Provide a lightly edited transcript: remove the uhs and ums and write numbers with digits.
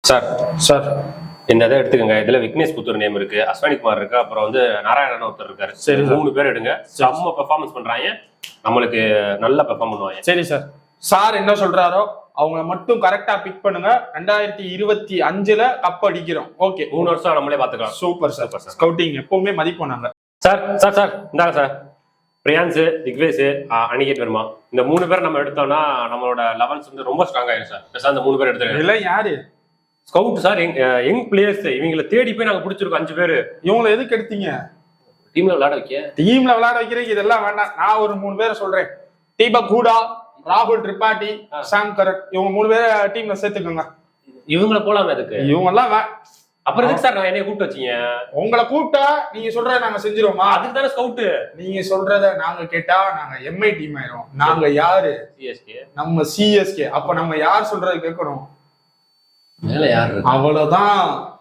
Sir sir இந்த இதை எடுத்துக்கோங்க. இதுல விக்னேஷ் புத்தூர் நேம் இருக்கு, அஸ்வானி குமார் இருக்கு, அப்புறம் வந்து நாராயணன் ஒருத்தர் இருக்காரு. சரி சார். 3 பேர் எடுங்க. செம்ம பெர்ஃபார்மன்ஸ் பண்றாங்க, நம்மளுக்கு நல்லா பெர்ஃபார்ம் பண்ணுவாங்க. சரி சார். சார் என்ன சொல்றாரோ அவங்க மட்டும் கரெக்டா பிக் பண்ணுங்க. 2025 கப் அடிக்கிறோம். ஓகே, 3 வருஷம் நம்மளே பாத்துக்கலாம். Super sir. ஸ்கவுட்டிங் எப்பவுமே மதிப்போம் நாங்க. சார் சார் சார் இந்தாங்க சார். பிரியான்ஸ், திக்வேஷ், அனிகேட் வர்மா, இந்த 3 பேர் நம்ம எடுத்தோம்னா நம்மளோட லெவல்ஸ் வந்து ரொம்ப ஸ்ட்ராங் ஆயிடும் சார். பேசாம இந்த 3 பேர் எடுத்துருங்க. இதெல்லாம் யாரு? Scout sir, young players. இவங்களை தேடி போய் நாங்க பிடிச்சிருக்கோம் 5 பேரு. இவங்களை எதுக்கு எடுத்தீங்க? டீம்ல விளையாட வைக்க. டீம்ல விளையாட வைக்கிறீங்க, இதெல்லாம் வேண்டாம். நான் ஒரு 3 பேரை சொல்றேன். தீபக் ஹூடா, ராகுல் திரிபாட்டி, சாம் கரன், இவங்க 3 பேரை டீம்ல சேர்த்துக்கோங்க. இவங்களை போலாமே அதுக்கு. இவங்க எல்லாம் அப்புறம் எதுக்கு சார் நான் என்னைய கூப்பிட்டு வச்சீங்க? உங்களை கூப்பிட்டா நீங்க சொல்றத நாங்க செஞ்சிருவோமா? அதுக்கு தானே ஸ்கவுட். நீங்க சொல்றத நாங்க கேட்டா நாங்க எம்ஐ டீம் ஆயிரும். நாங்க யாரு? சிஎஸ்கே. நம்ம சிஎஸ்கே. அப்ப நம்ம யார் சொல்றது கேட்கணும்? மேல யாரு? அவ்வளவுதான்.